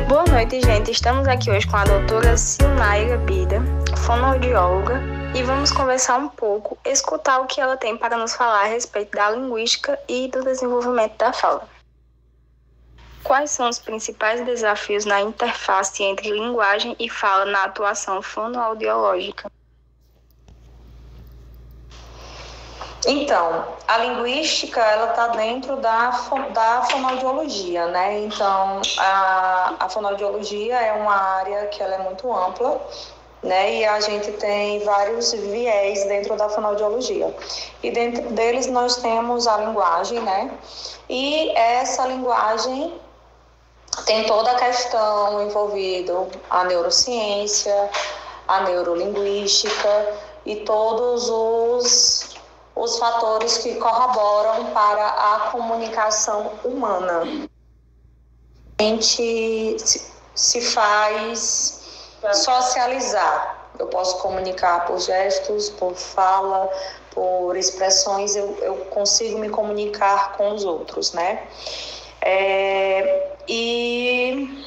Boa noite, gente. Estamos aqui hoje com a doutora Silnaira Bida, fonoaudióloga, e vamos conversar um pouco, escutar o que ela tem para nos falar a respeito da linguística e do desenvolvimento da fala. Quais são os principais desafios na interface entre linguagem e fala na atuação fonoaudiológica? Então, a linguística, ela está dentro da fonoaudiologia, né? Então, a fonoaudiologia é uma área que ela é muito ampla, né? E a gente tem vários viés dentro da fonoaudiologia. E dentro deles nós temos a linguagem, né? E essa linguagem tem toda a questão envolvida, a neurociência, a neurolinguística e todos os fatores que corroboram para a comunicação humana. A gente se faz socializar. Eu posso comunicar por gestos, por fala, por expressões, eu consigo me comunicar com os outros, né? E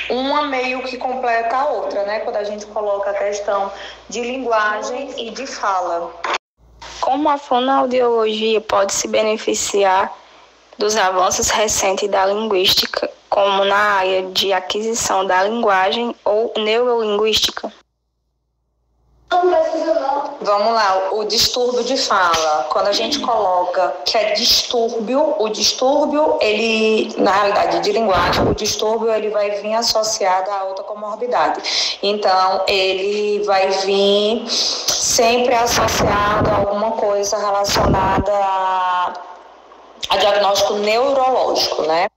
uma meio que completa a outra, né? Quando a gente coloca a questão de linguagem e de fala. Como a fonoaudiologia pode se beneficiar dos avanços recentes da linguística, como na área de aquisição da linguagem ou neurolinguística? Vamos lá, o distúrbio de fala. Quando a gente coloca que é distúrbio, o distúrbio, ele, na realidade de linguagem, o distúrbio ele vai vir associado a outra comorbidade. Então, ele vai vir sempre associado a alguma coisa relacionada a diagnóstico neurológico, né?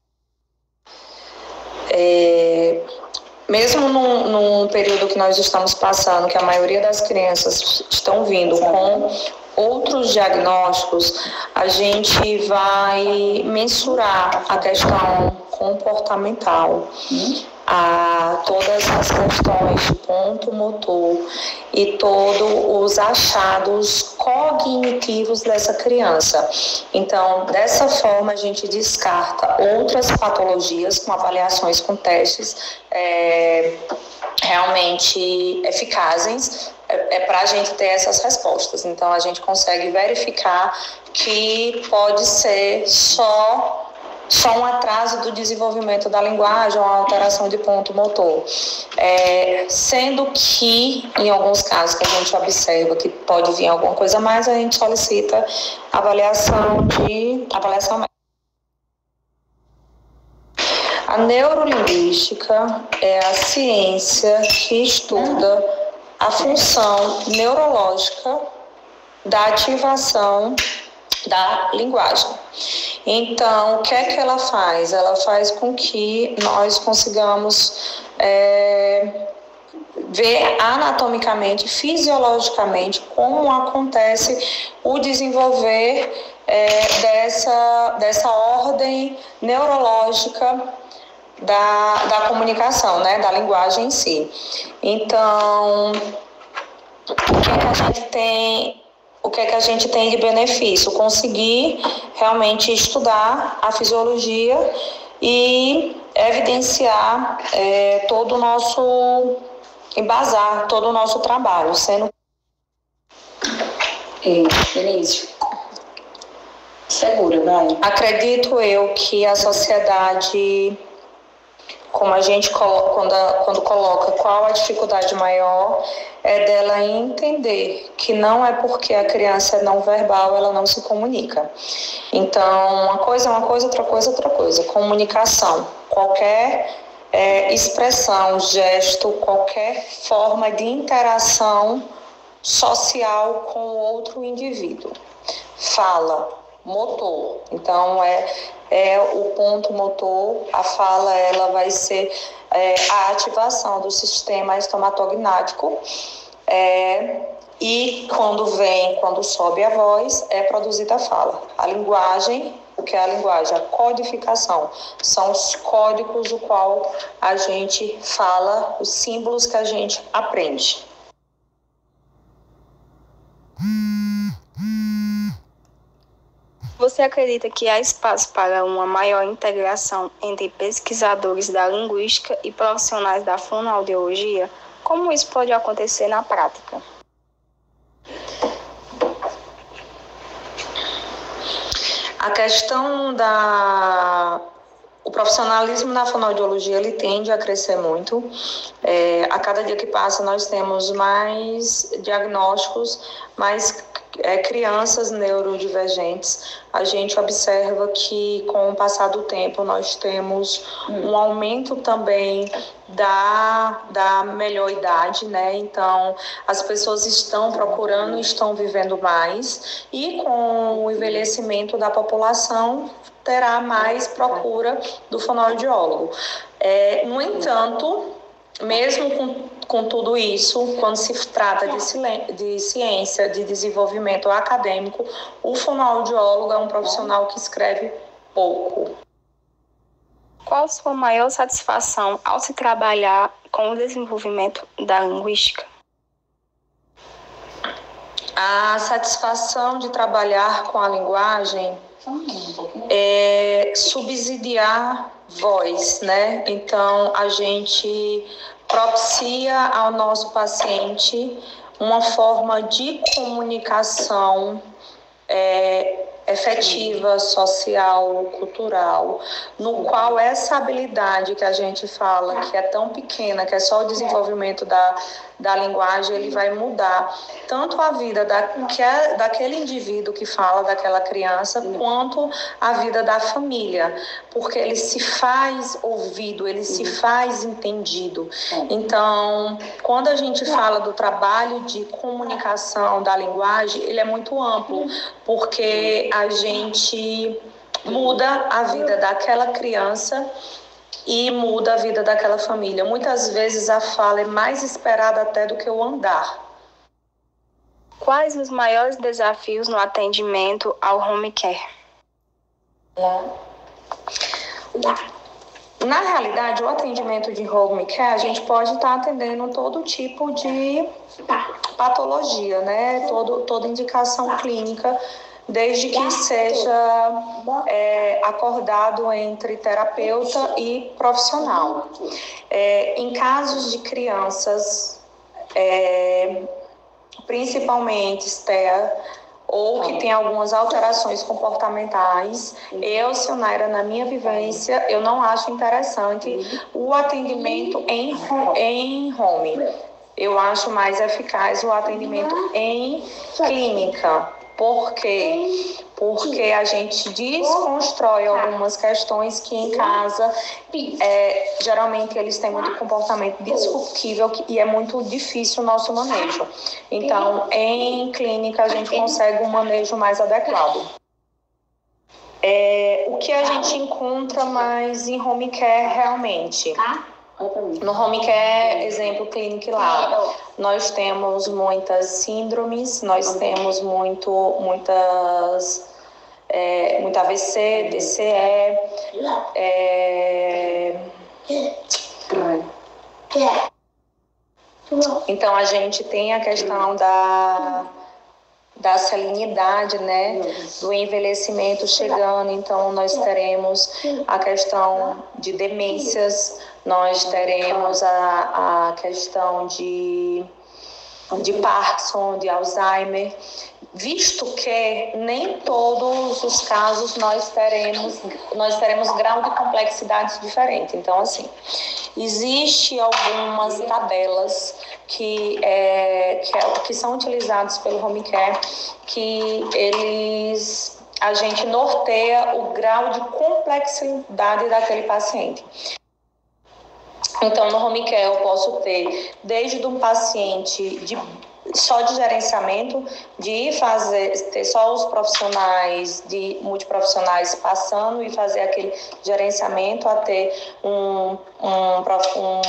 Mesmo num período que nós estamos passando, que a maioria das crianças estão vindo com outros diagnósticos, a gente vai mensurar a questão comportamental, todas as questões de ponto motor e todos os achados cognitivos dessa criança. Então, dessa forma, a gente descarta outras patologias com avaliações com testes realmente eficazes para a gente ter essas respostas. Então, a gente consegue verificar que pode ser só um atraso do desenvolvimento da linguagem ou uma alteração de ponto motor. Sendo que, em alguns casos que a gente observa que pode vir alguma coisa a mais, a gente solicita avaliação médica. A neurolinguística é a ciência que estuda a função neurológica da ativação da linguagem. Então, o que é que ela faz? Ela faz com que nós consigamos ver anatomicamente, fisiologicamente, como acontece o desenvolver dessa ordem neurológica da comunicação, né, da linguagem em si. Então, o que é que a gente tem de benefício? Conseguir realmente estudar a fisiologia e evidenciar embasar todo o nosso trabalho, sendo... Denise, segura, vai. Acredito eu que a sociedade, como a gente quando coloca qual a dificuldade maior, é dela entender que não é porque a criança é não verbal, ela não se comunica. Então, uma coisa é uma coisa, outra coisa é outra coisa. Comunicação, qualquer expressão, gesto, qualquer forma de interação social com o outro indivíduo. Fala, motor. Então, o ponto motor, a fala, ela vai ser a ativação do sistema estomatognático e quando sobe a voz, é produzida a fala. A linguagem, o que é a linguagem? A codificação. São os códigos o qual a gente fala, os símbolos que a gente aprende. Você acredita que há espaço para uma maior integração entre pesquisadores da linguística e profissionais da fonoaudiologia? Como isso pode acontecer na prática? A questão o profissionalismo na fonoaudiologia, ele tende a crescer muito. A cada dia que passa, nós temos mais diagnósticos, mais crianças neurodivergentes. A gente observa que, com o passar do tempo, nós temos um aumento também da melhor idade, né? Então, as pessoas estão procurando, estão vivendo mais, e com o envelhecimento da população, terá mais procura do fonoaudiólogo. No entanto, mesmo com tudo isso, quando se trata de ciência, de desenvolvimento acadêmico, o fonoaudiólogo é um profissional que escreve pouco. Qual a sua maior satisfação ao se trabalhar com o desenvolvimento da linguística? A satisfação de trabalhar com a linguagem é subsidiar voz, né? Então, a gente propicia ao nosso paciente uma forma de comunicação efetiva, social, cultural, no qual essa habilidade que a gente fala, que é tão pequena, que é só o desenvolvimento da linguagem, ele vai mudar tanto a vida daquele indivíduo que fala, daquela criança, quanto a vida da família, porque ele se faz ouvido, ele se faz entendido. Então, quando a gente fala do trabalho de comunicação da linguagem, ele é muito amplo, porque a gente muda a vida daquela criança e muda a vida daquela família. Muitas vezes a fala é mais esperada até do que o andar. Quais os maiores desafios no atendimento ao home care? Na realidade, o atendimento de home care, a gente pode estar atendendo todo tipo de patologia, né? Toda indicação clínica, desde que seja acordado entre terapeuta e profissional. Em casos de crianças, principalmente STEA, ou que tem algumas alterações comportamentais, Sionaira, na minha vivência, eu não acho interessante o atendimento em home. Eu acho mais eficaz o atendimento em clínica. Por quê? Porque a gente desconstrói algumas questões que em casa, geralmente eles têm muito comportamento disruptível e é muito difícil o nosso manejo. Então, em clínica, a gente consegue um manejo mais adequado. O que a gente encontra mais em home care realmente? No home care, exemplo clínico lá, nós temos muitas síndromes, nós temos muito AVC, DCE, então a gente tem a questão da salinidade, né, do envelhecimento chegando, então nós teremos a questão de demências, nós teremos a questão de Parkinson, de Alzheimer, visto que nem todos os casos nós teremos grau de complexidade diferente. Então, assim, existe algumas tabelas que são utilizadas pelo home care, que a gente norteia o grau de complexidade daquele paciente. Então, no home care eu posso ter desde um paciente só de gerenciamento, ter só os profissionais, multiprofissionais passando e fazer aquele gerenciamento, a ter um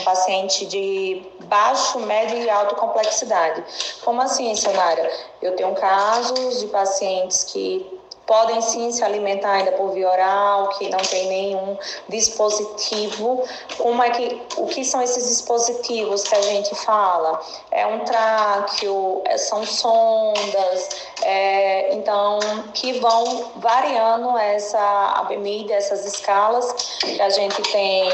paciente de baixo, médio e alta complexidade. Como assim, Sionara? Eu tenho casos de pacientes que podem sim se alimentar ainda por via oral, que não tem nenhum dispositivo. O que são esses dispositivos que a gente fala? É um tráqueo, são sondas, então, que vão variando a bebida, essas escalas que a gente tem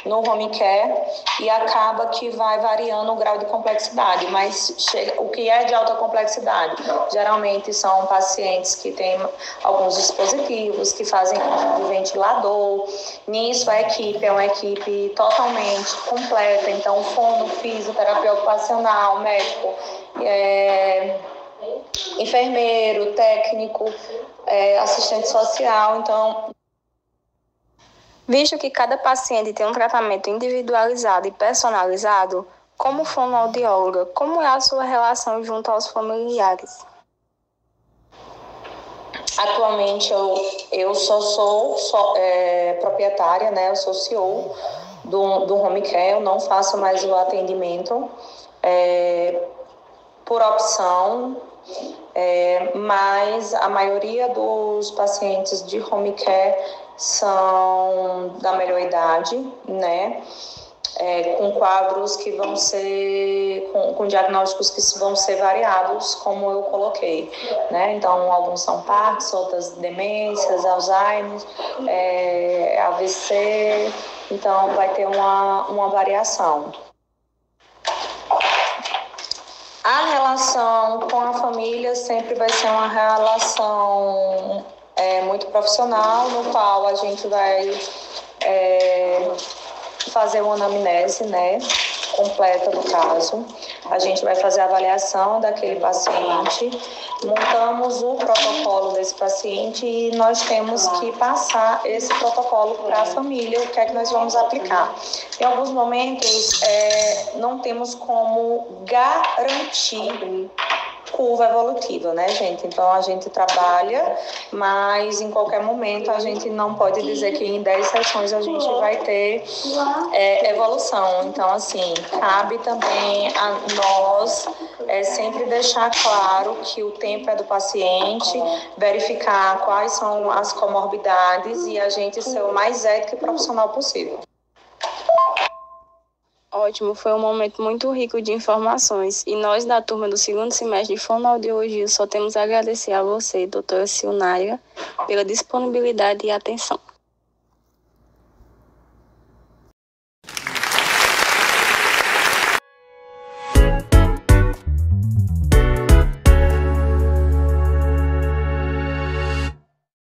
no home care, e acaba que vai variando o grau de complexidade, mas o que é de alta complexidade? Geralmente são pacientes que têm alguns dispositivos, que fazem de ventilador. Nisso a equipe é uma equipe totalmente completa, então fono, fisioterapia ocupacional, médico, enfermeiro, técnico, assistente social, então... Visto que cada paciente tem um tratamento individualizado e personalizado, como fonoaudióloga, como é a sua relação junto aos familiares? Atualmente eu só sou proprietária, né? Eu sou CEO do home care, eu não faço mais o atendimento por opção, mas a maioria dos pacientes de home care são da melhor idade, né? Com quadros que vão ser, com diagnósticos que vão ser variados, como eu coloquei, né? Então, alguns são Parkinson, outras demências, Alzheimer, AVC, então vai ter uma variação. A relação com a família sempre vai ser uma relação muito profissional, no qual a gente vai fazer uma anamnese, né, completa do caso. A gente vai fazer a avaliação daquele paciente, montamos o protocolo desse paciente e nós temos que passar esse protocolo para a família, o que é que nós vamos aplicar. Em alguns momentos, não temos como garantir curva evolutiva, né, gente? Então, a gente trabalha, mas em qualquer momento a gente não pode dizer que em 10 sessões a gente vai ter evolução. Então, assim, cabe também a nós sempre deixar claro que o tempo é do paciente, verificar quais são as comorbidades e a gente ser o mais ético e profissional possível. Ótimo, foi um momento muito rico de informações e nós da turma do 2º semestre de Fonoaudiologia só temos a agradecer a você, doutora Silnaira, pela disponibilidade e atenção.